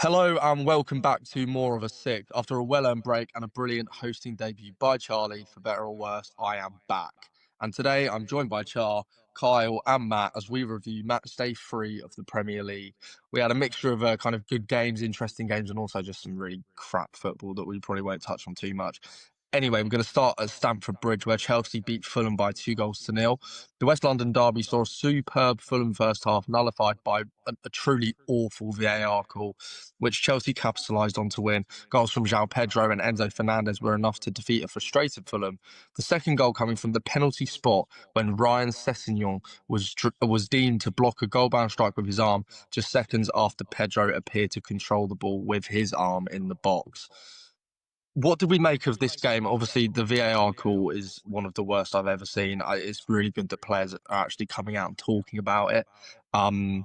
Hello and welcome back to More of a Sixth. After a well-earned break and a brilliant hosting debut by Charlie, for better or worse, I am back. And today I'm joined by Char, Kyle, and Matt as we review match day 3 of the Premier League. We had a mixture of kind of good games, interesting games, and also just some really crap football that we probably won't touch on too much. Anyway, we're going to start at Stamford Bridge, where Chelsea beat Fulham by 2 goals to nil. The West London derby saw a superb Fulham first half, nullified by a truly awful VAR call, which Chelsea capitalised on to win. Goals from João Pedro and Enzo Fernandez were enough to defeat a frustrated Fulham. The second goal coming from the penalty spot when Ryan Sessegnon was deemed to block a goal-bound strike with his arm just seconds after Pedro appeared to control the ball with his arm in the box. What did we make of this game? Obviously, the VAR call is one of the worst I've ever seen. It's really good that players are actually coming out and talking about it. I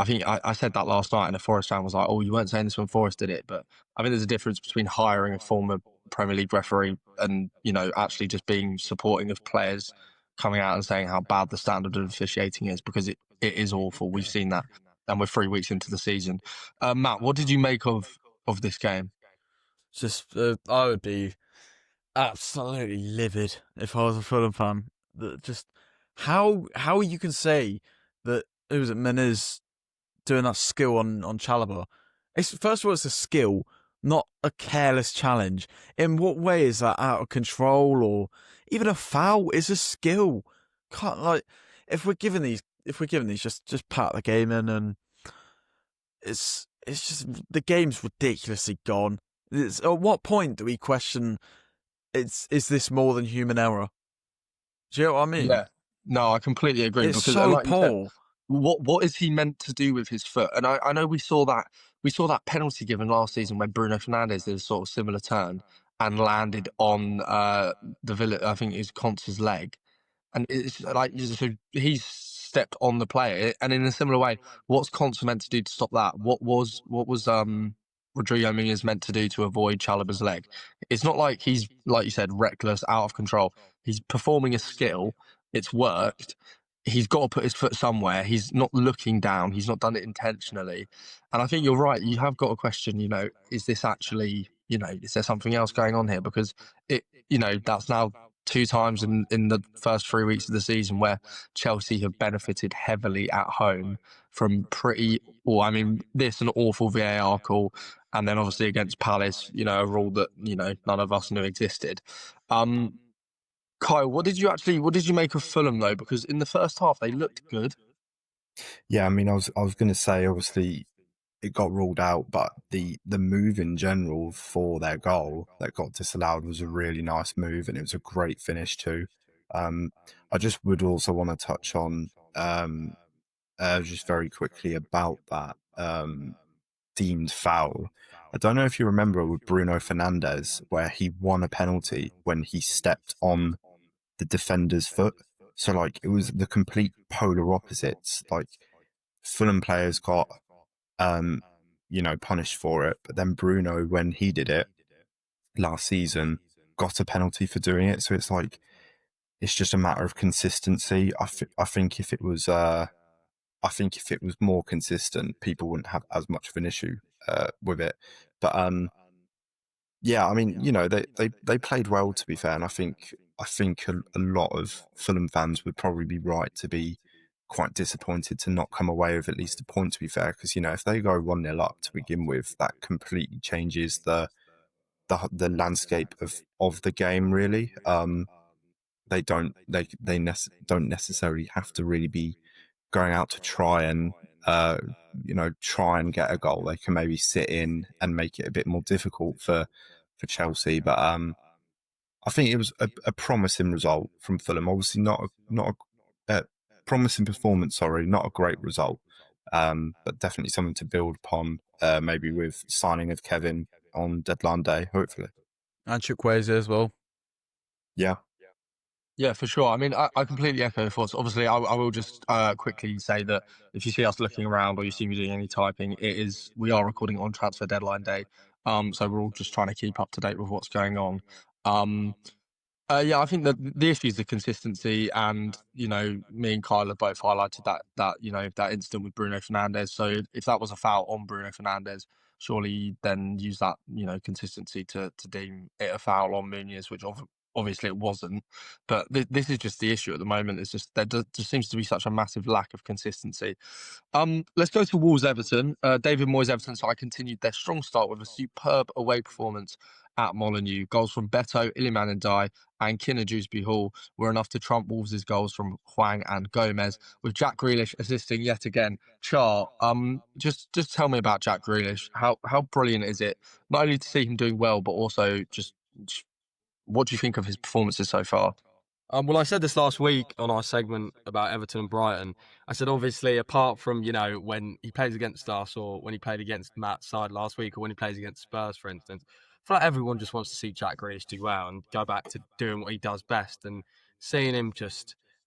think I said that last night, and a Forest fan was like, "Oh, you weren't saying this when Forest did it," but I think there's a difference between hiring a former Premier League referee and actually just being supporting of players coming out and saying how bad the standard of officiating is, because it is awful. We've seen that, and we're 3 weeks into the season. Matt, what did you make of this game? I would be absolutely livid if I was a Fulham fan. Just how you can say that it was Menez doing that skill on Chalobah. It's first of all, it's a skill, not a careless challenge. In what way is that out of control or even a foul? Is a skill. Can't if we're given these just pat the game in, and it's just the game's ridiculously gone. At what point do we question? Is this more than human error? Do you know what I mean? Yeah, no, I completely agree, It's because, so like you said, poor. what is he meant to do with his foot? And I know we saw that penalty given last season when Bruno Fernandes did a sort of similar turn and landed on the Villa, I think it's Conte's leg, and it's like, so he's stepped on the player, and in a similar way, what's Conte meant to do to stop that? What was Rodrigo Muniz meant to do to avoid Chalobah's leg? It's not like he's, like you said, reckless, out of control. He's performing a skill. It's worked. He's got to put his foot somewhere. He's not looking down. He's not done it intentionally. And I think you're right. You have got to question, is this actually, is there something else going on here? Because that's now 2 times in the first 3 weeks of the season where Chelsea have benefited heavily at home from this an awful VAR call, and then obviously against Palace, a rule that none of us knew existed. Kyle, what did you make of Fulham though? Because in the first half they looked good. Yeah, I mean, I was going to say, obviously, it got ruled out, but the move in general for their goal that got disallowed was a really nice move, and it was a great finish too. I just would also want to touch on just very quickly about that deemed foul. I don't know if you remember with Bruno Fernandes, where he won a penalty when he stepped on the defender's foot. So, like, it was the complete polar opposites. Like, Fulham players got, punished for it, but then Bruno, when he did it last season, got a penalty for doing it. So it's like, it's just a matter of consistency. I think if it was more consistent, people wouldn't have as much of an issue with it. But yeah, I mean, they played well, to be fair, and I think a lot of Fulham fans would probably be right to be quite disappointed to not come away with at least a point, to be fair, because if they go 1-0 up to begin with, that completely changes the landscape of the game, really. They don't necessarily have to really be going out to try and get a goal. They can maybe sit in and make it a bit more difficult for Chelsea. But I think it was a promising result from Fulham. Obviously, not a promising performance. Sorry, not a great result, but definitely something to build upon. Maybe with signing of Kevin on deadline day, hopefully. And Chukwueze as well. Yeah. Yeah, for sure. I mean, I completely echo your thoughts. Obviously, I will just quickly say that if you see us looking around or you see me doing any typing, we are recording on transfer deadline day. So we're all just trying to keep up to date with what's going on. Yeah, I think that the issue is the consistency, and me and Kyle have both highlighted that incident with Bruno Fernandes. So if that was a foul on Bruno Fernandes, surely you then use that, consistency to deem it a foul on Muniz, which obviously it wasn't. But this is just the issue at the moment. It's just just seems to be such a massive lack of consistency. Let's go to Wolves Everton. David Moyes Everton side continued their strong start with a superb away performance at Molineux. Goals from Beto, Iliman Ndiaye, and Kinner Dewsbury Hall were enough to trump Wolves' goals from Hwang and Gomez, with Jack Grealish assisting yet again. Char, just tell me about Jack Grealish. How brilliant is it? Not only to see him doing well, but also just what do you think of his performances so far? Well, I said this last week on our segment about Everton and Brighton. I said, obviously, apart from, when he plays against us or when he played against Matt's side last week or when he plays against Spurs, for instance, I feel like everyone just wants to see Jack Grealish do well and go back to doing what he does best. And seeing him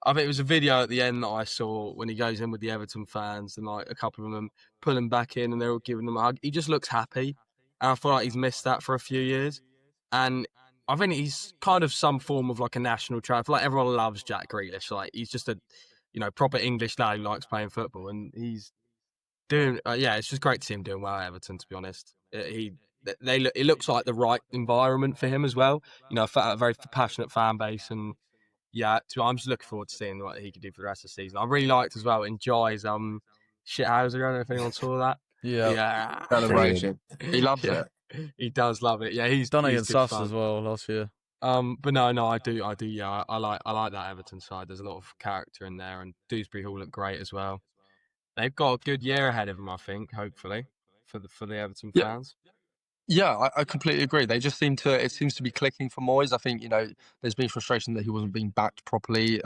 I think it was a video at the end that I saw when he goes in with the Everton fans and like a couple of them pull him back in and they're all giving him a hug. He just looks happy. And I feel like he's missed that for a few years. And I think he's kind of some form of like a national treasure. I feel like everyone loves Jack Grealish. Like he's just a, proper English lad who likes playing football, and he's doing. It's just great to see him doing well at Everton. To be honest, it looks like the right environment for him as well. A very passionate fan base, and I'm just looking forward to seeing what he can do for the rest of the season. I really liked as well. Enjoy's shithouser. I don't know if anyone saw that. Yeah. Celebration. He loves Yeah. it. He does love it. Yeah, he's Done it he's against good us fun. as well last year. But no, I do. Yeah, I like that Everton side. There's a lot of character in there, and Dewsbury Hall look great as well. They've got a good year ahead of them, I think. Hopefully, for the Everton Yeah. fans. Yeah, I completely agree. They just it seems to be clicking for Moyes. I think, there's been frustration that he wasn't being backed properly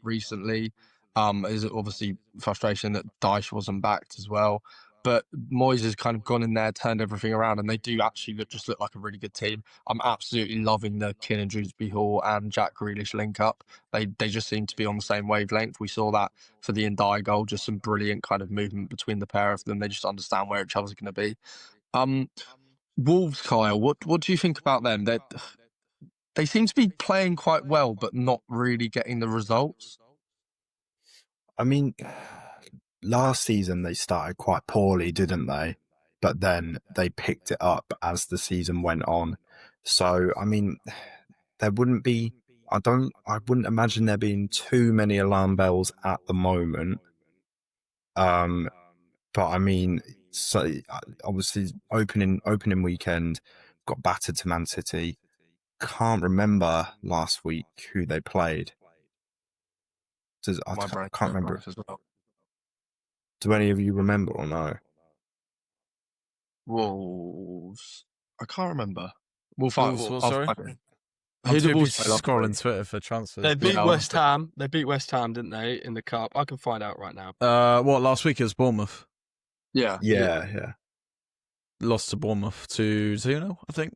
recently. Is obviously frustration that Dyche wasn't backed as well. But Moyes has kind of gone in there, turned everything around, and they do actually look like a really good team. I'm absolutely loving the Kiernan Dewsbury Hall and Jack Grealish link up. They just seem to be on the same wavelength. We saw that for the Ndiaye goal, just some brilliant kind of movement between the pair of them. They just understand where each other's going to be. Wolves, Kyle, what do you think about them? They seem to be playing quite well, but not really getting the results. I mean, last season they started quite poorly, didn't they? But then they picked it up as the season went on. So, I mean, there wouldn't be. I wouldn't imagine there being too many alarm bells at the moment. But I mean, so obviously opening weekend got battered to Man City. Can't remember last week who they played. I can't remember as well. Do any of you remember or no? Wolves. I can't remember. We'll Wolves, what, sorry? Who did Wolves scrolling Twitter for transfers? They beat West Ham. They beat West Ham, didn't they, in the cup? I can find out right now. What, last week it was Bournemouth. Yeah. Lost to Bournemouth 2-0, I think.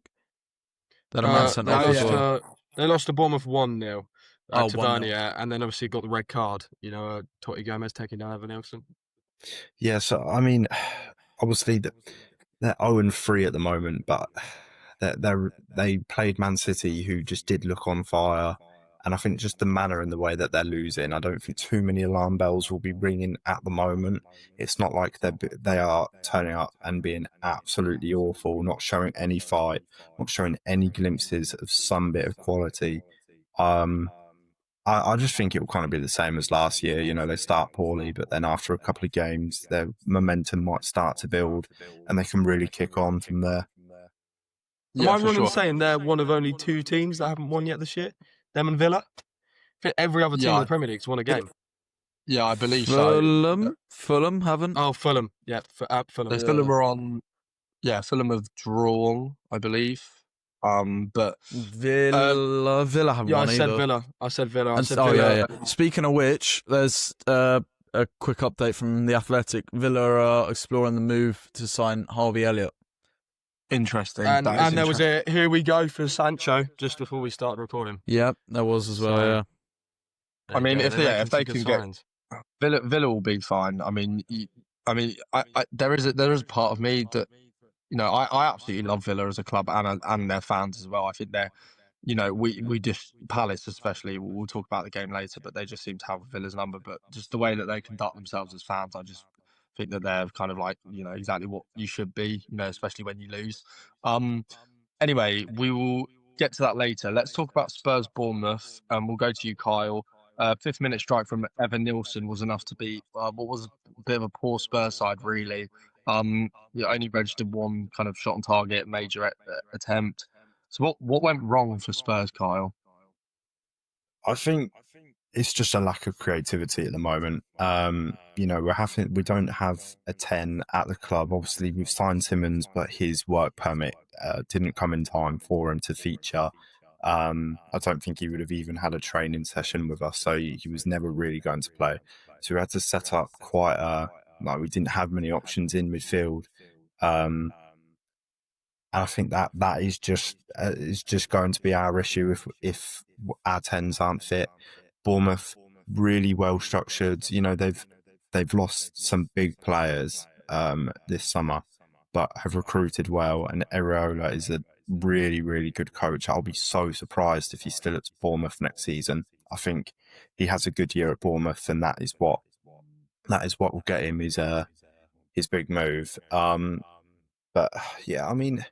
Then a man sent off as well. They lost to Bournemouth 1-0 to 1-0. Tavernier, and then obviously got the red card. Totti Gomez taking down Evan Nielsen. Yeah, so I mean, obviously they're 0-3 at the moment, but they played Man City, who just did look on fire. And I think just the manner and the way that they're losing, I don't think too many alarm bells will be ringing at the moment. It's not like they are turning up and being absolutely awful, not showing any fight, not showing any glimpses of some bit of quality. I just think it will kind of be the same as last year. They start poorly, but then after a couple of games, their momentum might start to build and they can really kick on from there. Am I wrong in saying they're one of only 2 teams that haven't won yet this year? Them and Villa? I think every other team in the Premier League's won a game. Yeah, I believe so. Fulham haven't. Oh, Fulham. Yeah, Fulham. Fulham are on. Yeah, Fulham have drawn, I believe. But Villa haven't won either. I said Villa. Yeah. Speaking of which, there's a quick update from The Athletic. Villa are exploring the move to sign Harvey Elliott. Interesting. And there was a here we go for Sancho just before we started recording. Yep, there was as well. Yeah. I mean, if they can get Villa will be fine. I mean, there is a part of me that I absolutely love Villa as a club and their fans as well. I think they're we just Palace especially. We'll talk about the game later, but they just seem to have Villa's number. But just the way that they conduct themselves as fans, I just think that they're kind of like, exactly what you should be, especially when you lose. Anyway, we will get to that later. Let's talk about Spurs Bournemouth. We'll go to you, Kyle. Fifth minute strike from Evan Nilsson was enough to beat what was a bit of a poor Spurs side, really. Only registered one kind of shot on target, major attempt. So what went wrong for Spurs, Kyle? I think it's just a lack of creativity at the moment. We don't have a 10 at the club. Obviously, we've signed Simmons, but his work permit didn't come in time for him to feature. I don't think he would have even had a training session with us, so he was never really going to play. So we had to set up we didn't have many options in midfield. And I think that is just going to be our issue if our 10s aren't fit. Bournemouth really well structured. They've lost some big players this summer, but have recruited well. And Areola is a really, really good coach. I'll be so surprised if he's still at Bournemouth next season. I think he has a good year at Bournemouth, and that is what will get him his big move. But yeah, I mean,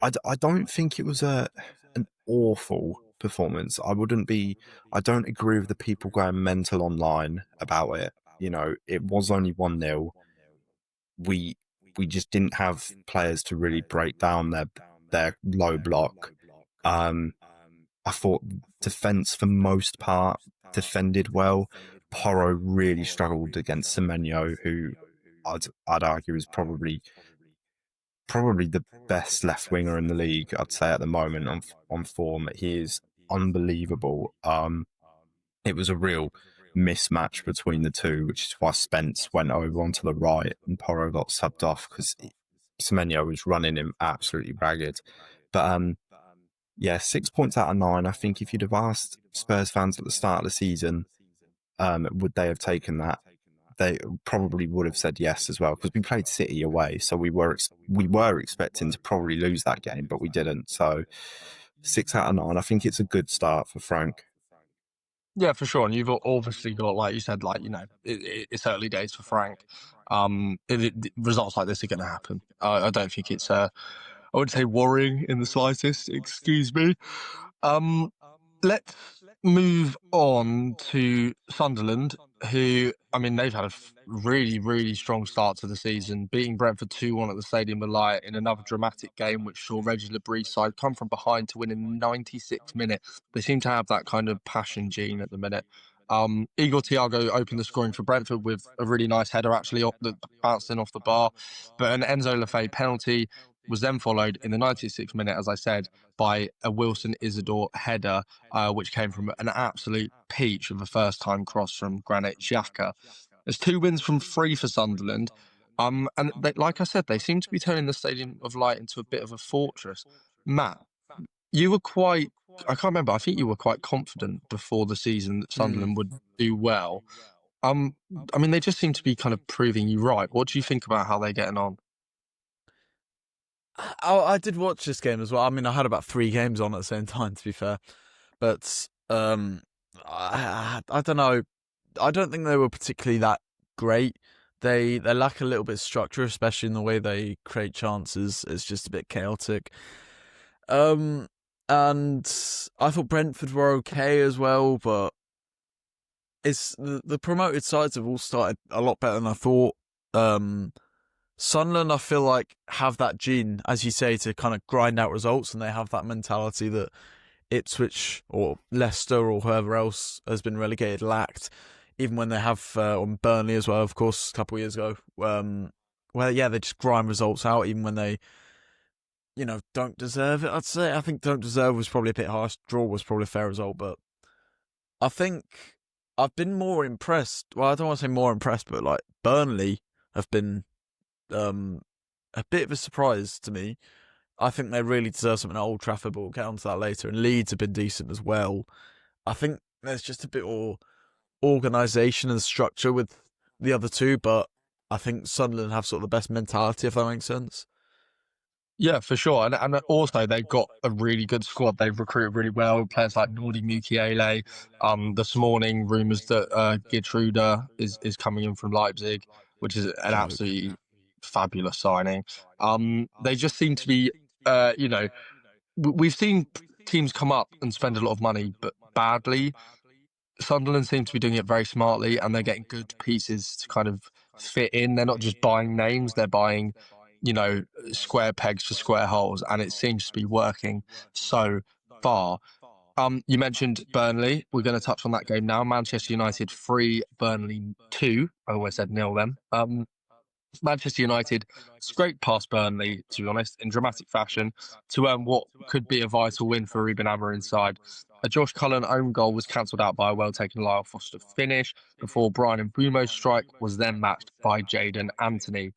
I don't think it was an awful performance. I don't agree with the people going mental online about it. It was only 1-0. We just didn't have players to really break down their low block. I thought defence for most part defended well. Porro really struggled against Semenyo, who I'd argue is probably the best left winger in the league, I'd say, at the moment on form. He is unbelievable. It was a real mismatch between the two, which is why Spence went over onto the right and Porro got subbed off because Semenyo was running him absolutely ragged. But 6 points out of 9. I think if you'd have asked Spurs fans at the start of the season, would they have taken that? They probably would have said yes as well, because we played City away, so we were expecting to probably lose that game, but we didn't. So 6 out of 9. I think it's a good start for Frank. Yeah, for sure. And you've obviously got, like you said, it's early days for Frank. Results like this are going to happen. I don't think it's I wouldn't say worrying in the slightest. Excuse me. Let's move on to Sunderland, who, they've had a really, really strong start to the season, beating Brentford 2-1 at the Stadium of Light in another dramatic game, which saw Reggie Lebrie's side come from behind to win in the 96th minute. They seem to have that kind of passion gene at the minute. Igor Thiago opened the scoring for Brentford with a really nice header, actually bouncing off the bar, but an Enzo Lefebvre penalty was then followed in the 96th minute, as I said, by a Wilson Isidore header, which came from an absolute peach of a first-time cross from Granit Xhaka. There's 2 wins from 3 for Sunderland, and like I said, they seem to be turning the Stadium of Light into a bit of a fortress. Matt, you were I can't remember, I think you were quite confident before the season that Sunderland would do well. They just seem to be kind of proving you right. What do you think about how they're getting on? I did watch this game as well. I had about 3 games on at the same time, to be fair. But I don't know. I don't think they were particularly that great. They lack a little bit of structure, especially in the way they create chances. It's just a bit chaotic. And I thought Brentford were okay as well, but it's the promoted sides have all started a lot better than I thought. Sunderland, I feel like, have that gene, as you say, to kind of grind out results, and they have that mentality that Ipswich or Leicester or whoever else has been relegated lacked, even when they have on Burnley as well, of course, a couple of years ago. They just grind results out, even when they, don't deserve it, I'd say. I think don't deserve was probably a bit harsh. Draw was probably a fair result, but I think I've been more impressed. Well, I don't want to say more impressed, but like Burnley have been a bit of a surprise to me. I think they really deserve something at Old Trafford, but we'll get onto that later. And Leeds have been decent as well. I think there's just a bit more organisation and structure with the other two, but I think Sunderland have sort of the best mentality, if that makes sense. Yeah, for sure. And also, they've got a really good squad. They've recruited really well. Players like Nordi Mukiele. This morning, rumours that Gertruda is coming in from Leipzig. which is an Joke. absolutely fabulous signing. They just seem to be, we've seen teams come up and spend a lot of money, but badly. Sunderland seem to be doing it very smartly, and they're getting good pieces to kind of fit in. They're not just buying names; they're buying, square pegs for square holes, and it seems to be working so far. You mentioned Burnley. We're going to touch on that game now. Manchester United 3, Burnley 2. I always said nil then. Manchester United scraped past Burnley, to be honest, in dramatic fashion to earn what could be a vital win for Ruben Amorim's side. A Josh Cullen own goal was cancelled out by a well-taken Lyle Foster finish before Brian Mbumo's strike was then matched by Jadon Anthony.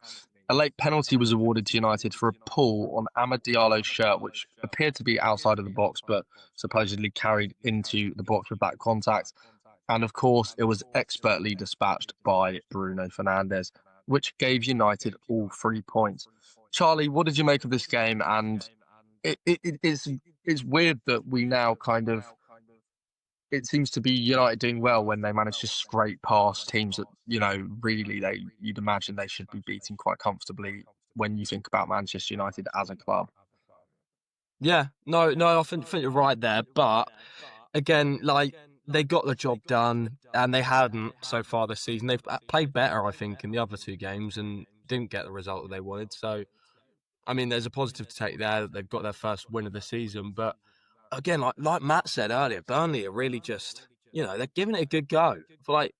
A late penalty was awarded to United for a pull on Amad Diallo's shirt, which appeared to be outside of the box, but supposedly carried into the box with that contact. And of course, it was expertly dispatched by Bruno Fernandes, which gave United all 3 points. Charlie, what did you make of this game? And it's weird that we now kind of, it seems to be United doing well when they manage to scrape past teams that, really you'd imagine they should be beating quite comfortably when you think about Manchester United as a club. Yeah, no, I think you're right there. But again, like, they got the job done, and they hadn't so far this season. They've played better, I think, in the other two games and didn't get the result that they wanted. So, I mean, there's a positive to take there that they've got their first win of the season. But again, like Matt said earlier, Burnley are really just, they're giving it a good go. For like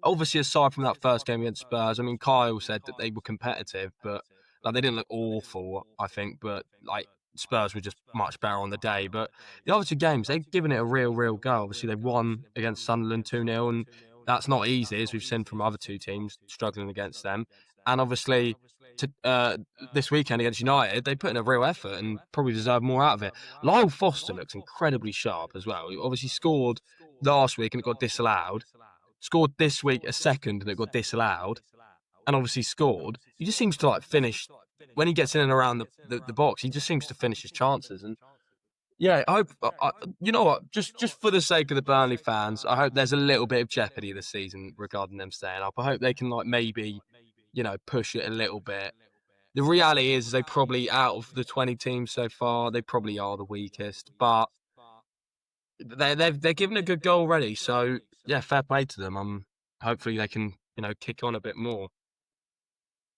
obviously aside from that first game against Spurs, I mean, Kyle said that they were competitive, but like they didn't look awful, I think, but like Spurs were just much better on the day. But the other two games, they've given it a real go. Obviously, they won against Sunderland 2-0, and that's not easy, as we've seen from other two teams struggling against them. And obviously, this weekend against United, they put in a real effort and probably deserve more out of it. Lyle Foster looks incredibly sharp as well. He obviously scored last week and it got disallowed. Scored this week a second and it got disallowed. And obviously scored. He just seems to like finish when he gets in and around the box. He just seems to finish his chances. And yeah, I hope. You know what? Just for the sake of the Burnley fans, I hope there's a little bit of jeopardy this season regarding them staying up. I hope they can like maybe, push it a little bit. The reality is they probably, out of the 20 teams so far, they probably are the weakest. But they're giving a good goal already. So yeah, fair play to them. Hopefully they can kick on a bit more.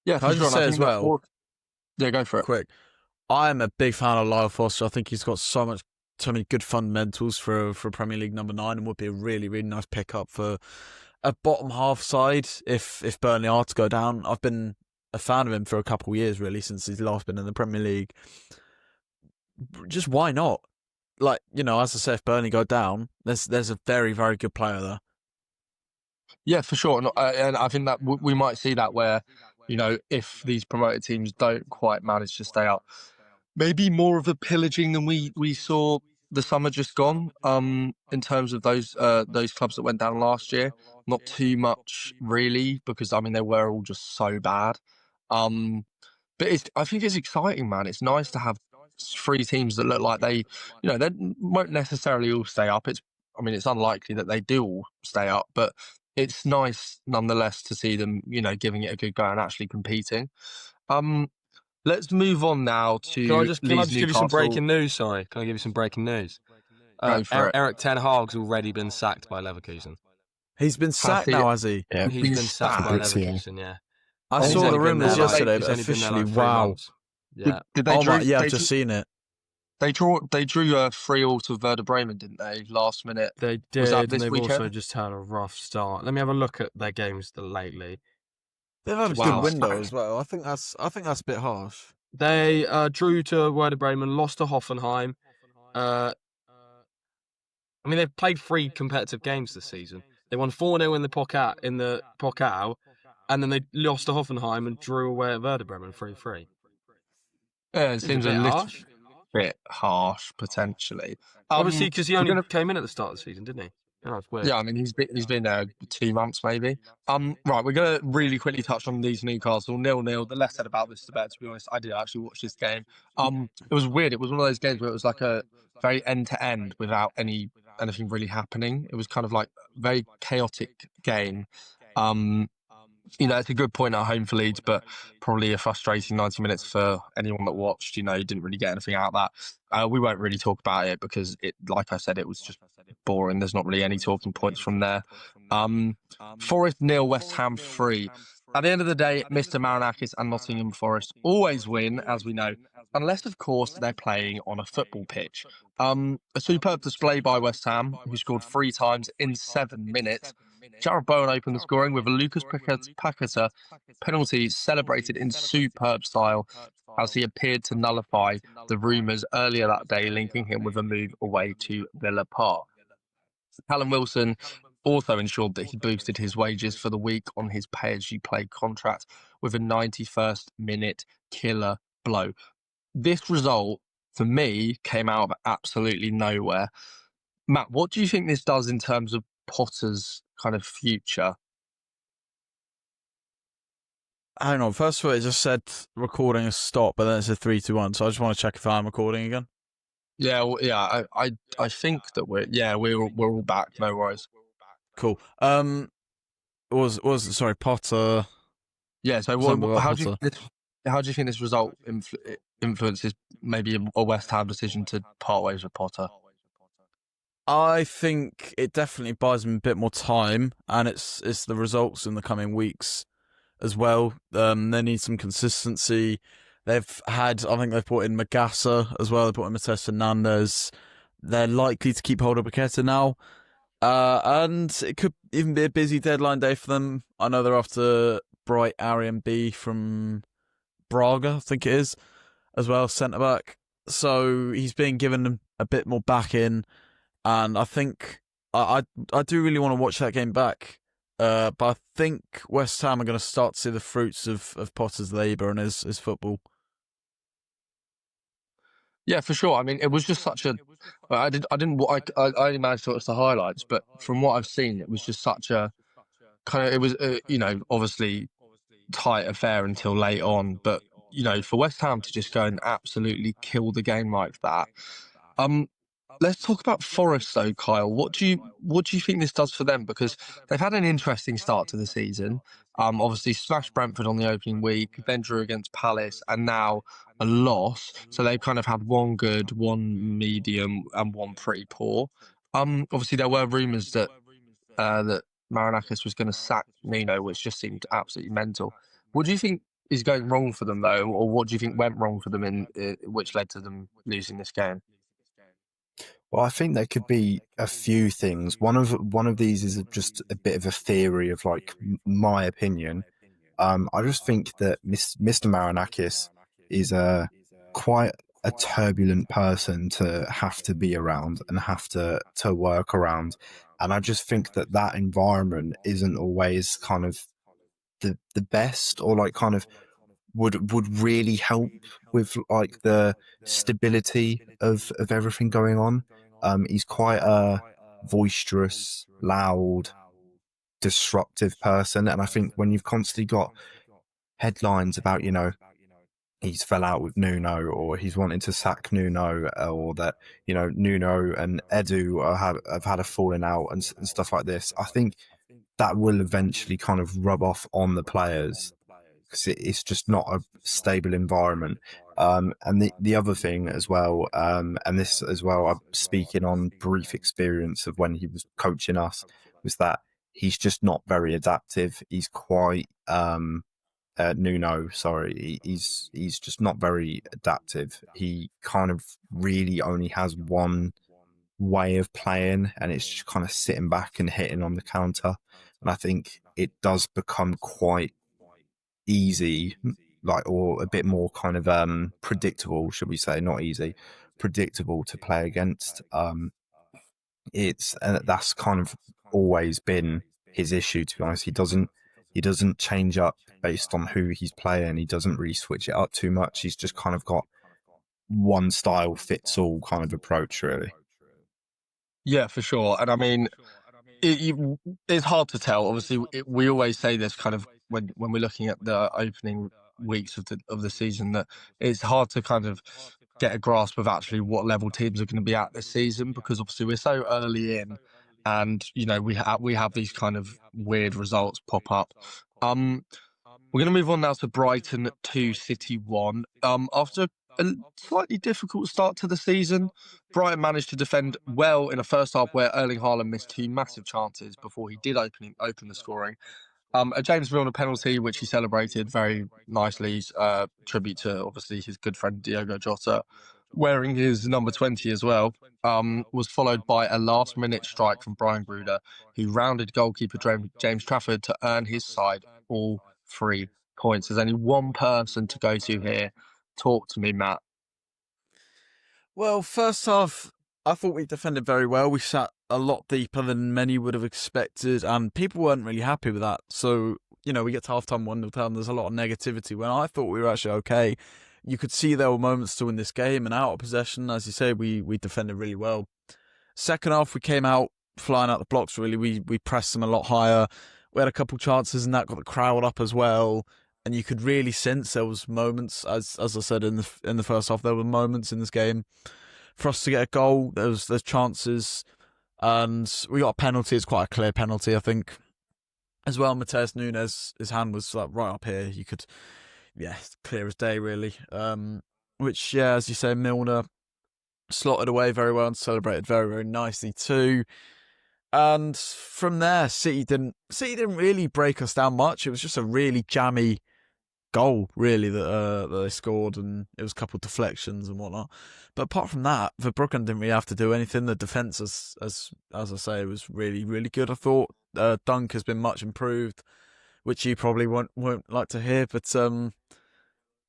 Yeah, Can I for sure. just And I say think as that well, yeah, go for it. quick, I'm a big fan of Lyle Foster. I think he's got so many good fundamentals for Premier League number 9, and would be a really, really nice pickup for a bottom half side if Burnley are to go down. I've been a fan of him for a couple of years, really, since he's last been in the Premier League. Just why not? Like, as I said, if Burnley go down, there's a very, very good player there. Yeah, for sure. And I think that we might see that where, if these promoted teams don't quite manage to stay up, maybe more of a pillaging than we saw the summer just gone. In terms of those clubs that went down last year, not too much really, because I mean they were all just so bad. But I think it's exciting, man. It's nice to have 3 teams that look like they won't necessarily all stay up. I mean, it's unlikely that they do all stay up, but it's nice nonetheless to see them, giving it a good go and actually competing. Let's move on now Can I to just Leeds give you some Newcastle. breaking news? Sorry, can I give you some breaking news? Go for it. Eric Ten Hag's already been sacked by Leverkusen. He's been sacked now, has he? Yeah, He's been been sacked by sacked, yeah. Leverkusen. Yeah, I Oh, He's saw only the been rumours there, like- yesterday, he's but only been there, like, officially, 3 wow. months. Yeah, Did they Oh drew? my, yeah, they I've just drew, seen it. they drew a 3-3 to Werder Bremen, didn't they? Last minute. they Was did, that and this they've weekend? also just had a rough start. Let me have a look at their games lately. They've had a Wow. good window as well. I think that's a bit harsh. They drew to Werder Bremen, lost to Hoffenheim. I mean, they've played 3 competitive games this season. They won 4-0 in the Pokal, and then they lost to Hoffenheim and drew away at Werder Bremen 3-3. Yeah, it It's seems a a bit little harsh. bit harsh potentially. Obviously, because he we're only gonna came in at the start of the season, didn't he? Oh, it's weird. Yeah, I mean he's been there 2 months maybe. Right, we're gonna really quickly touch on these Newcastle 0-0. The less said about this, the better. To be honest, I did actually watch this game. It was weird. It was one of those games where it was like a very end to end without anything really happening. It was kind of like a very chaotic game. It's a good point at home for Leeds, but probably a frustrating 90 minutes for anyone that watched. You didn't really get anything out of that. We won't really talk about it because like I said, it was just boring. There's not really any talking points from there. Um, Forest nil, West Ham 3. At the end of the day, Mr. Marinakis and Nottingham Forest always win, as we know, unless, of course, they're playing on a football pitch. A superb display by West Ham, who scored 3 times in 7 minutes. Jarrod Bowen opened the scoring with a Lucas Paqueta penalty celebrated in superb style as he appeared to nullify the rumours earlier that day linking him with a move away to Villa Park. Callum Wilson also ensured that he boosted his wages for the week on his pay-as-you-play contract with a 91st minute killer blow. This result, for me, came out of absolutely nowhere. Matt, what do you think this does in terms of Potter's kind of future? Hang on. First of all, it just said recording a stop, but then it said 3, 2, 1. So I just want to check if I'm recording again. Yeah, I think that we're all back. No worries. Cool. Sorry, Potter. Yeah. So Something about Potter. how do you think this result influences maybe a West Ham decision to part ways with Potter? I think it definitely buys them a bit more time, and it's the results in the coming weeks as well. They need some consistency. I think they've brought in Magassa as well. They brought in Matheus Fernandes. They're likely to keep hold of Paqueta now. And it could even be a busy deadline day for them. I know they're after Bright Arian B from Braga, I think it is, as well, centre-back. So he's being given a bit more back in. And I think I do really want to watch that game back. But I think West Ham are going to start to see the fruits of Potter's labour and his football. Yeah, for sure. I mean, it was just such a. I only managed to watch the highlights, but from what I've seen, it was just such a kind of. It was, obviously tight affair until late on, but for West Ham to just go and absolutely kill the game like that. Let's talk about Forest though, Kyle. What do you think this does for them? Because they've had an interesting start to the season. Obviously smashed Brentford on the opening week, then drew against Palace, and now a loss. So they've kind of had one good, one medium, and one pretty poor. Obviously there were rumours that Marinakis was going to sack Nuno, which just seemed absolutely mental. What do you think is going wrong for them though, or what do you think went wrong for them which led to them losing this game? Well, I think there could be a few things. One of these is just a bit of a theory of like my opinion. I just think that Mr. Marinakis is quite a turbulent person to have to be around and have to work around, and I just think that environment isn't always kind of the best, or like kind of would really help with like the stability of everything going on. He's quite a boisterous, loud, disruptive person, and I think when you've constantly got headlines about he's fell out with Nuno, or he's wanting to sack Nuno, or that Nuno and Edu have had a falling out and stuff like this, I think that will eventually kind of rub off on the players, because it's just not a stable environment. And the other thing as well, and this as well, I'm speaking on brief experience of when he was coaching us, was that he's just not very adaptive. He's quite Nuno, sorry, he's just not very adaptive. He kind of really only has one way of playing, and it's just kind of sitting back and hitting on the counter. And I think it does become quite easy, like, or a bit more kind of predictable, should we say, not easy, predictable to play against. It's that's kind of always been his issue, to be honest. He doesn't change up based on who he's playing. He doesn't really switch it up too much. He's just kind of got one style fits all kind of approach, really. Yeah, for sure. And I mean, it's hard to tell. Obviously, we always say this kind of when we're looking at the opening weeks of the season, that it's hard to kind of get a grasp of actually what level teams are going to be at this season, because obviously we're so early in, and we have these kind of weird results pop up. We're going to move on now to Brighton 2, City 1. After a slightly difficult start to the season, Brighton managed to defend well in a first half where Erling Haaland missed two massive chances before he did open the scoring. A James Milner penalty, which he celebrated very nicely, tribute to obviously his good friend Diogo Jota, wearing his number 20 as well, was followed by a last-minute strike from Brian Gruder, who rounded goalkeeper James Trafford to earn his side all 3 points. There's only one person to go to here. Talk to me, Matt. Well, first half, I thought we defended very well. We sat a lot deeper than many would have expected, and people weren't really happy with that. So, we get to half-time 1-0 down, there's a lot of negativity. When I thought we were actually okay, you could see there were moments to win this game, and out of possession, as you say, we defended really well. Second half, we came out flying out the blocks, really. We pressed them a lot higher. We had a couple chances, and that got the crowd up as well. And you could really sense there was moments, as I said in the first half, there were moments in this game for us to get a goal. There's chances, and we got a penalty. It's quite a clear penalty, I think, as well. Mateus Nunes, his hand was like right up here. You could, clear as day, really. Which, as you say, Milner slotted away very well and celebrated very, very nicely too. And from there, City didn't really break us down much. It was just a really jammy goal, really, that they scored, and it was a couple of deflections and whatnot. But apart from that, Verbruggen didn't really have to do anything. The defence, as I say, was really, really good. I thought Dunk has been much improved, which you probably won't like to hear. But and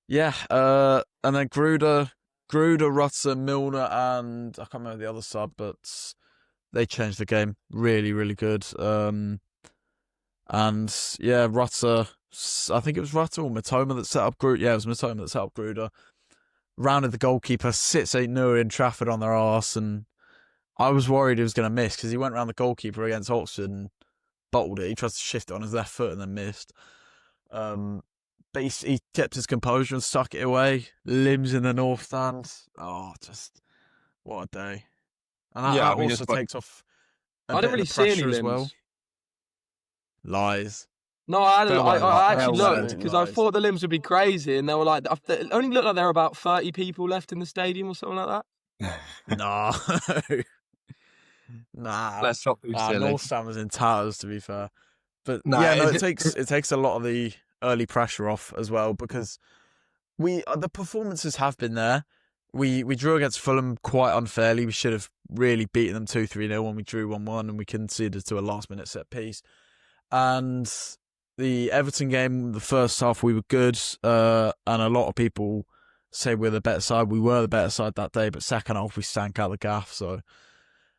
then Gruder, Rutter, Milner, and I can't remember the other sub, but they changed the game. Really, really good. And yeah, Rutter, I think it was Rutter or Matoma that set up Gruder. Yeah, it was Matoma that set up Gruder. Rounded the goalkeeper, sits Nouri and Trafford on their arse, and I was worried he was going to miss because he went round the goalkeeper against Oxford and bottled it. He tried to shift it on his left foot and then missed. But he kept his composure and stuck it away. Limbs in the north stand. Oh, just what a day. And that also takes off a bit of the pressure as well. Lies. No, I actually looked because I thought the limbs would be crazy, and they were like, it only looked like there were about 30 people left in the stadium or something like that. No. Nah. Let's not be silly. North Stand was in tatters, to be fair. But it takes a lot of the early pressure off as well, because the performances have been there. We drew against Fulham quite unfairly. We should have really beaten them 2-3-0 when we drew 1-1 and we conceded to a last-minute set piece. And the Everton game, the first half, we were good, and a lot of people say we're the better side. We were the better side that day, but second half we stank out the gaff. So,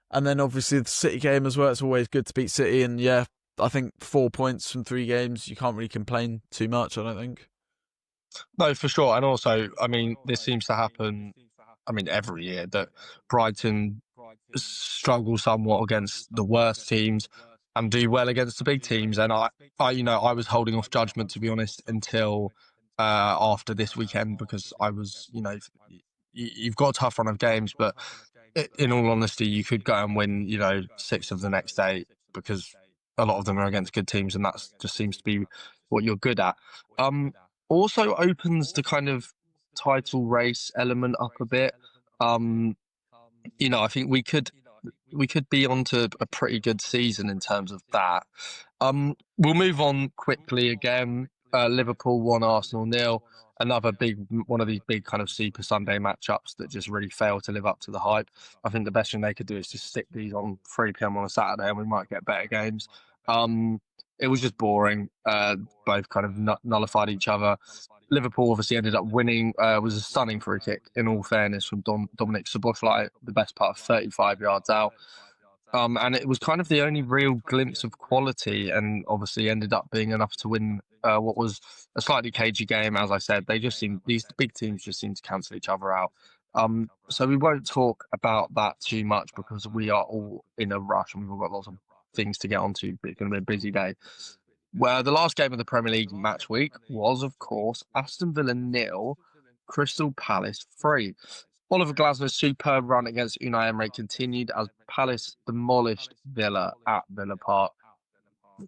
and then obviously the City game as well. It's always good to beat City, and I think 4 points from 3 games. You can't really complain too much, I don't think. No, for sure. And also, I mean, this seems to happen, every year that Brighton struggle somewhat against the worst teams and do well against the big teams. And I was holding off judgment, to be honest, until after this weekend, because I was, you've got a tough run of games, but in all honesty, you could go and win, 6 of the next 8, because a lot of them are against good teams, and that just seems to be what you're good at. Also opens the kind of title race element up a bit. I think we could be onto a pretty good season in terms of that. We'll move on quickly again. Liverpool 1, Arsenal 0. Another one of these big kind of Super Sunday matchups that just really fail to live up to the hype. I think the best thing they could do is just stick these on 3 p.m. on a Saturday, and we might get better games. It was just boring. Both kind of nullified each other. Liverpool obviously ended up winning. Was a stunning free kick, in all fairness, from Dominic Szoboszlai, the best part of 35 yards out. And it was kind of the only real glimpse of quality, and obviously ended up being enough to win what was a slightly cagey game. As I said, these big teams just seem to cancel each other out. So we won't talk about that too much because we are all in a rush and we've all got lots of things to get onto, but it's going to be a busy day. Well, the last game of the Premier League match week was, of course, Aston Villa 0, Crystal Palace 3. Oliver Glasner's superb run against Unai Emery continued as Palace demolished Villa at Villa Park.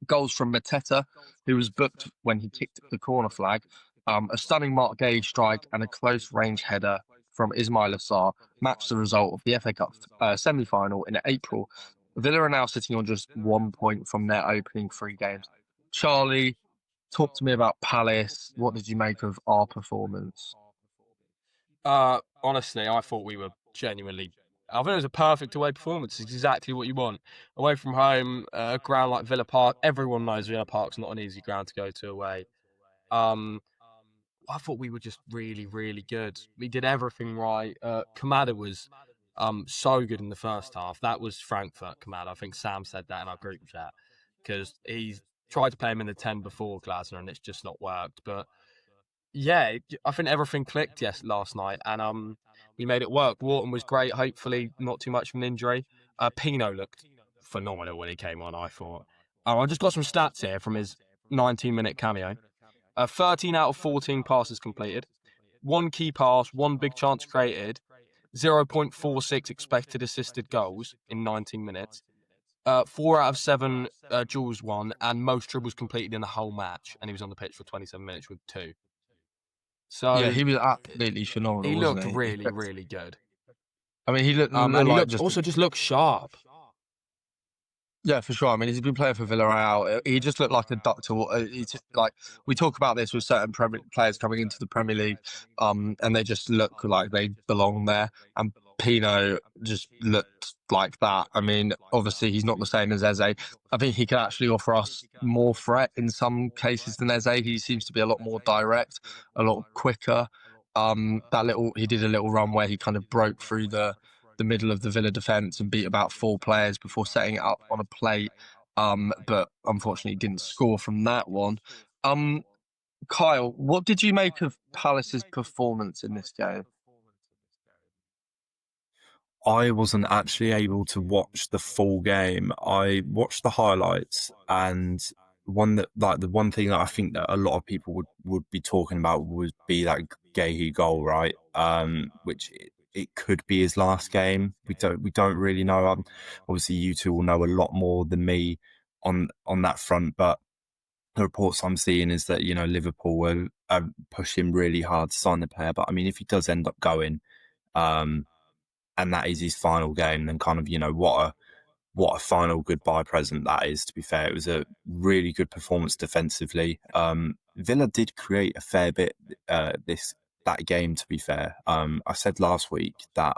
Goals from Mateta, who was booked when he kicked the corner flag, a stunning Mark Gay strike, and a close range header from Ismail Assar matched the result of the FA Cup semi final in April. Villa are now sitting on just 1 point from their opening 3 games. Charlie, talk to me about Palace. What did you make of our performance? Honestly, I thought we were genuinely. I think it was a perfect away performance. It's exactly what you want. Away from home, a ground like Villa Park. Everyone knows Villa Park's not an easy ground to go to away. I thought we were just really, really good. We did everything right. Kamada was so good in the first half. That was Frankfurt Kamada. I think Sam said that in our group chat because he's tried to play him in the 10 before Glasner and it's just not worked. But yeah, I think everything clicked last night and we made it work. Wharton was great. Hopefully not too much of an injury. Pino looked phenomenal when he came on, I thought. I just got some stats here from his 19-minute cameo. 13 out of 14 passes completed, 1 key pass, 1 big chance created, 0.46 expected assisted goals in 19 minutes, 4 out of 7 duels won, and most dribbles completed in the whole match. And he was on the pitch for 27 minutes with 2. Yeah, So he was absolutely phenomenal, he wasn't looked he? really, really good. I mean, he looked And he like looked just looked sharp. Yeah, for sure. I mean, he's been playing for Villarreal. He just looked like a duck to like we talk about this with certain players coming into the Premier League, and they just look like they belong there. And Pino just looked like that. I mean, obviously he's not the same as Eze. I think he can actually offer us more threat in some cases than Eze. He seems to be a lot more direct, a lot quicker. He did a little run where he kind of broke through the middle of the Villa defence and beat about 4 players before setting it up on a plate. But unfortunately didn't score from that one. Kyle, what did you make of Palace's performance in this game? I wasn't actually able to watch the full game. I watched the highlights, and the one thing that I think that a lot of people would be talking about would be that Gahey goal, right? Which it could be his last game. We don't really know. Obviously, you two will know a lot more than me on that front, but the reports I'm seeing is that Liverpool will push him really hard to sign the player. But I mean, if he does end up going, and that is his final game, then kind of what a final goodbye present that is. To be fair, it was a really good performance defensively. Villa did create a fair bit that game. To be fair, I said last week that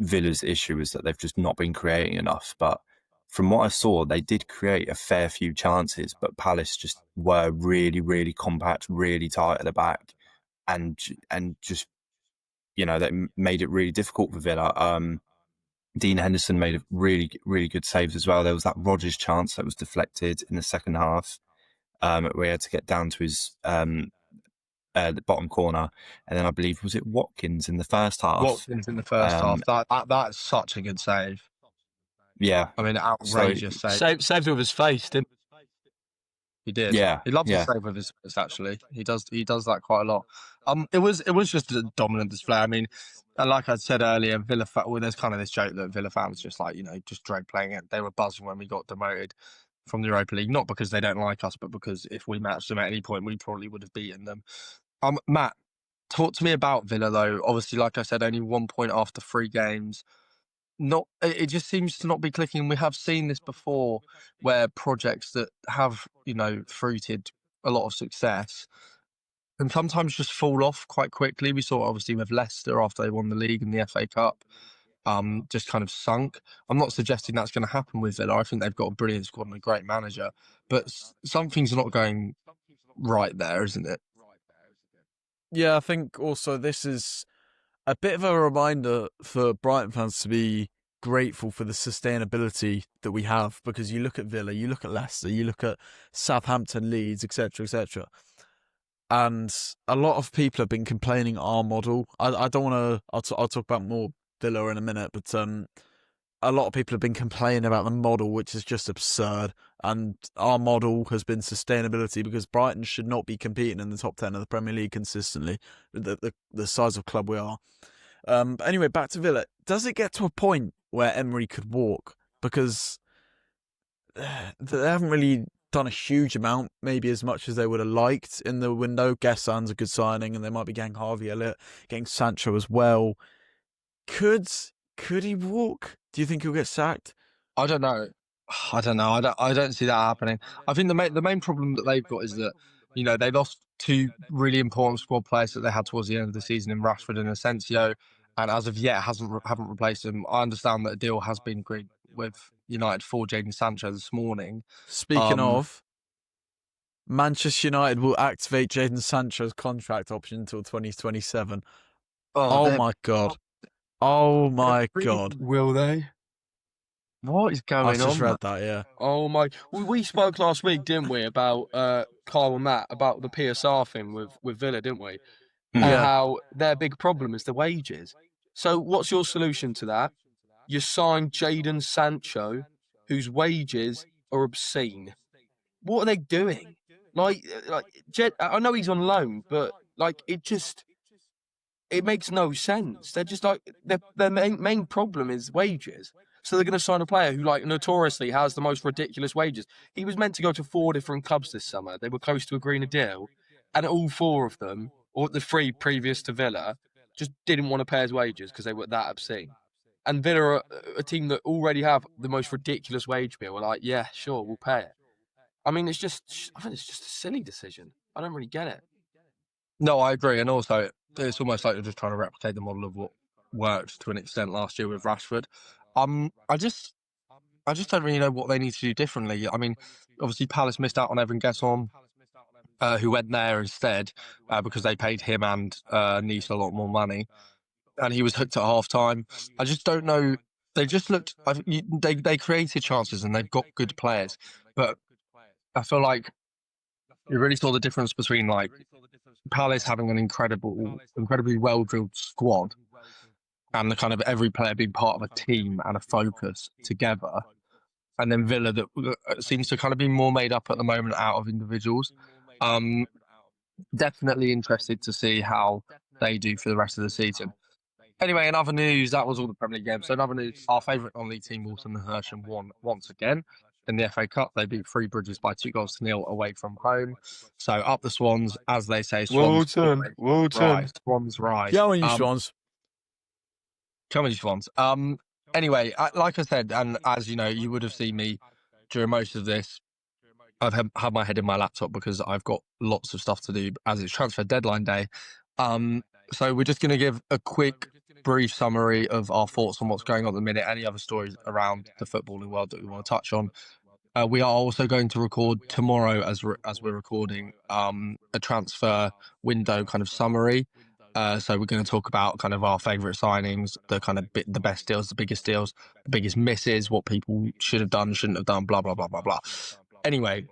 Villa's issue is that they've just not been creating enough, but from what I saw, they did create a fair few chances, but Palace just were really, really compact, really tight at the back, and just that made it really difficult for Villa. Dean Henderson made a really, really good saves as well. There was that Rodgers chance that was deflected in the second half, where he had to get down to his the bottom corner, and then I believe was it Watkins in the first half. Watkins in the first half. That's such a good save. Yeah, I mean, outrageous save. Saved with his face, didn't He did. Yeah, He loves yeah. to save with his fists, actually. He does that quite a lot. It was just a dominant display. I mean, and like I said earlier, there's kind of this joke that Villa fans just just dread playing it. They were buzzing when we got demoted from the Europa League, not because they don't like us, but because if we matched them at any point, we probably would have beaten them. Matt, talk to me about Villa though. Obviously, like I said, only 1 point after 3 games. It just seems to not be clicking. We have seen this before where projects that have fruited a lot of success and sometimes just fall off quite quickly. We saw it obviously with Leicester after they won the league and the FA Cup, just kind of sunk. I'm not suggesting that's going to happen with Villa. I think they've got a brilliant squad and a great manager, but something's not going right there, isn't it? Yeah, I think also this is a bit of a reminder for Brighton fans to be grateful for the sustainability that we have, because you look at Villa, you look at Leicester, you look at Southampton, Leeds, etc., etc., and a lot of people have been complaining our model. I don't want to. I'll talk about more Villa in a minute, but a lot of people have been complaining about the model, which is just absurd. And our model has been sustainability, because Brighton should not be competing in the top 10 of the Premier League consistently, the size of club we are. But anyway, back to Villa. Does it get to a point where Emery could walk? Because they haven't really done a huge amount, maybe as much as they would have liked in the window. Gessan's a good signing, and they might be getting Harvey Elliott, getting Sancho as well. Could he walk? Do you think he'll get sacked? I don't know. I don't know. I don't see that happening. I think the main problem that they've got is that, you know, they lost two really important squad players that they had towards the end of the season in Rashford and Asensio, and as of yet haven't replaced them. I understand that a deal has been agreed with United for Jadon Sancho this morning. Speaking of, Manchester United will activate Jadon Sancho's contract option until 2027. Oh my god. Oh my god. Will they? What is I going just on? read that, yeah. Oh my! We spoke last week, didn't we, about Kyle and Matt about the PSR thing with Villa, didn't we? And Yeah. how their big problem is the wages. So, what's your solution to that? You sign Jadon Sancho, whose wages are obscene. What are they doing? I know he's on loan, but like it makes no sense. They're just like their main problem is wages. So they're going to sign a player who like notoriously has the most ridiculous wages. He was meant to go to 4 different clubs this summer. They were close to agreeing a deal, and all 4 of them, or the 3 previous to Villa, just didn't want to pay his wages because they were that obscene. And Villa are a team that already have the most ridiculous wage bill. We're like, yeah, sure, we'll pay it. I mean, I think it's just a silly decision. I don't really get it. No, I agree, and also it's almost like you're just trying to replicate the model of what worked to an extent last year with Rashford. I just don't really know what they need to do differently. I mean, obviously Palace missed out on Evan Gesson, who went there instead because they paid him and Nice a lot more money, and he was hooked at half time. I just don't know. They just looked. They created chances and they've got good players, but I feel like you really saw the difference between like Palace having an incredibly well drilled squad and the kind of every player being part of a team and a focus together. And then Villa that seems to kind of be more made up at the moment out of individuals. Definitely interested to see how they do for the rest of the season. Anyway, in other news, that was all the Premier League games. So in other news, our favourite non-league team, Walton Hersham, won once again. In the FA Cup, they beat Three Bridges by 2-0 away from home. So up the Swans, as they say. Swans rise. Swans rise. Yeah, on you Swans. Come on, you Swans. Anyway, like I said, and as you know, you would have seen me during most of this. I've had my head in my laptop because I've got lots of stuff to do as it's transfer deadline day. So we're just going to give a quick, brief summary of our thoughts on what's going on at the minute. Any other stories around the footballing world that we want to touch on. We are also going to record tomorrow, as we're recording, a transfer window kind of summary. So we're going to talk about kind of our favourite signings, the kind of the best deals, the biggest misses, what people should have done, shouldn't have done, blah blah blah blah blah. Anyway,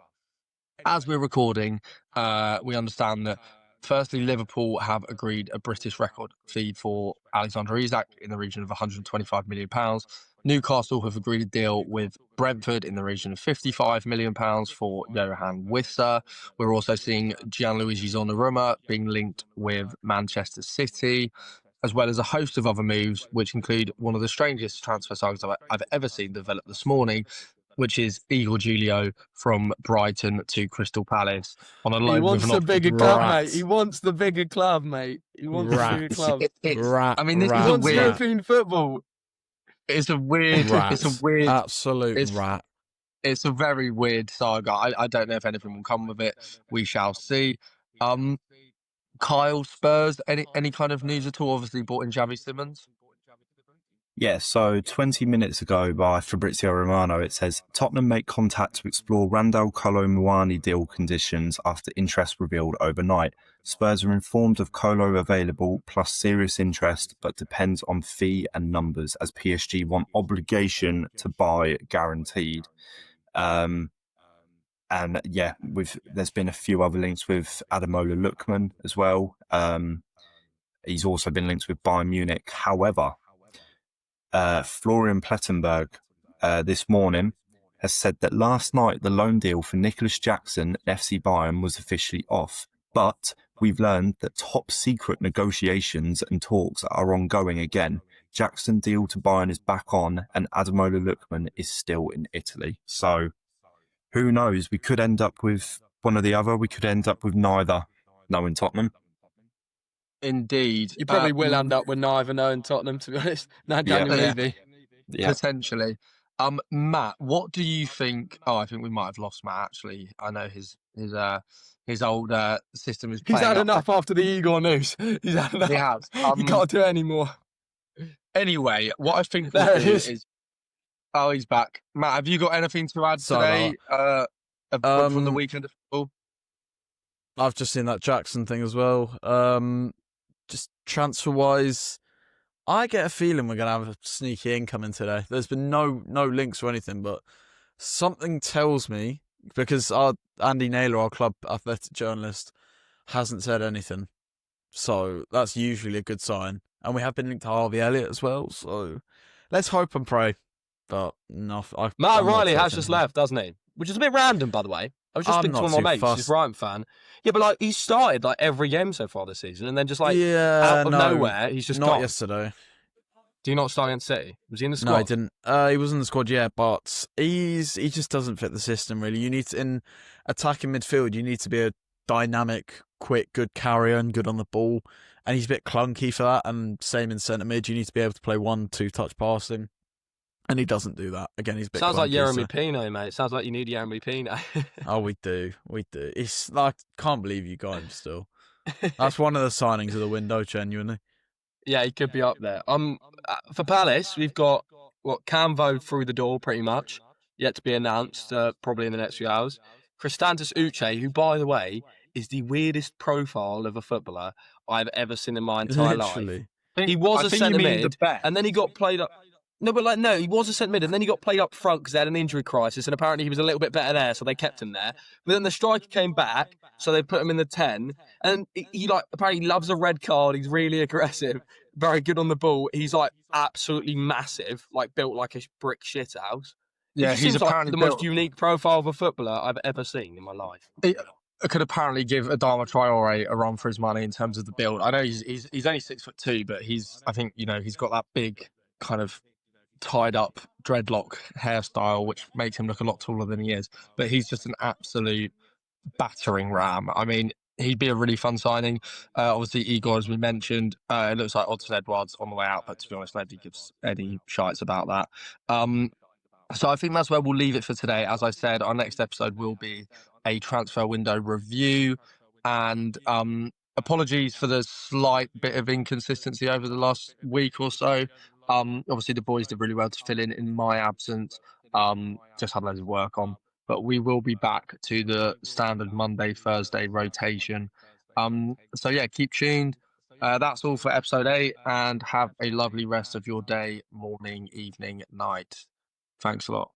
as we're recording, we understand that firstly, Liverpool have agreed a British record fee for Alexander Isak in the region of £125 million. Newcastle have agreed a deal with Brentford in the region of £55 million for Johan Wissa. We're also seeing Gianluigi Donnarumma being linked with Manchester City, as well as a host of other moves, which include one of the strangest transfer signings I've ever seen develop this morning, which is Igor Julio from Brighton to Crystal Palace on a loan. He wants the bigger club, mate. He wants the bigger club, mate. He wants the bigger club. I mean, this is He a wants weird European football. It's a weird. It's a weird. Absolute rat. It's a very weird saga. I don't know if anything will come of it. We shall see. Kyle, Spurs. Any kind of news at all? Obviously, bought in Xavi Simons. Yeah, so 20 minutes ago by Fabrizio Romano, it says, Tottenham make contact to explore Randall Kolo Muani deal conditions after interest revealed overnight. Spurs are informed of Kolo available plus serious interest, but depends on fee and numbers as PSG want obligation to buy guaranteed. And yeah, there's been a few other links with Ademola Lookman as well. He's also been linked with Bayern Munich. However, Florian Plettenberg this morning has said that last night the loan deal for Nicholas Jackson and FC Bayern was officially off, but we've learned that top secret negotiations and talks are ongoing again. Jackson deal to Bayern is back on and Ademola Lookman is still in Italy. So who knows? We could end up with one or the other. We could end up with neither, knowing Tottenham. Indeed. You probably will end up with neither knowing Tottenham, to be honest. No, Daniel Yeah. Levy. Yeah. Potentially. Matt, what do you think? Oh, I think we might have lost Matt. Actually, I know his old system is He's playing had up. enough after the Eagle news. He's had enough. He has. You can't do it anymore. Anyway, what I think we'll There it do is. is. Oh, he's back. Matt, have you got anything to add Sorry today? From the weekend of football? I've just seen that Jackson thing as well. Just transfer wise, I get a feeling we're gonna have a sneaky incoming today. There's been no links or anything, but something tells me, because our Andy Naylor, our club athletic journalist, hasn't said anything, so that's usually a good sign. And we have been linked to Harvey Elliott as well, so let's hope and pray. But no, Matt I'm not Riley has expecting just anything. left, doesn't he? Which is a bit random, by the way. I was just I'm speaking to not one of my too mates, he's fussed. a Brighton fan. Yeah, but like he's started like every game so far this season, and then just like Yeah, out of no, nowhere, he's just not gone. yesterday. Do you not start against City? Was he in the squad? No, he didn't. He was in the squad, yeah, but he just doesn't fit the system really. You need to, in attacking midfield, you need to be a dynamic, quick, good carrier and good on the ball. And he's a bit clunky for that. And same in centre mid, you need to be able to play 1-2 touch passing. And he doesn't do that. Again, he's a bit Sounds like clunky, Jeremy so- Pino, mate. Sounds like you need Jeremy Pino. Oh, we do. It's like, can't believe you got him still. That's one of the signings of the window, genuinely. Yeah, he could be up there. For Palace, we've got Camvo through the door, pretty much, yet to be announced, probably in the next few hours. Christantis Uche, who, by the way, is the weirdest profile of a footballer I've ever seen in my entire life. Literally. He was I a think you centre mean the mid, best. and then he got played up. No, he was a centre mid, and then he got played up front because they had an injury crisis, and apparently he was a little bit better there, so they kept him there. But then the striker came back, so they put him in the 10, and he like apparently loves a red card. He's really aggressive, very good on the ball. He's like absolutely massive, like built like a brick shit house. Yeah, He just he's seems like apparently the built. most unique profile of a footballer I've ever seen in my life. I could apparently give Adama Traore a run for his money in terms of the build. I know he's only 6'2", but I think he's got that big kind of tied up dreadlock hairstyle, which makes him look a lot taller than he is. But he's just an absolute battering ram. I mean, he'd be a really fun signing. Obviously, Igor, as we mentioned, it looks like Odsonne Edouard's on the way out, but to be honest, nobody gives any shites about that. So I think that's where we'll leave it for today. As I said, our next episode will be a transfer window review, and apologies for the slight bit of inconsistency over the last week or so. Obviously the boys did really well to fill in my absence. Just had loads of work on, but we will be back to the standard Monday, Thursday rotation. So yeah, keep tuned. That's all for episode 8, and have a lovely rest of your day, morning, evening, night. Thanks a lot.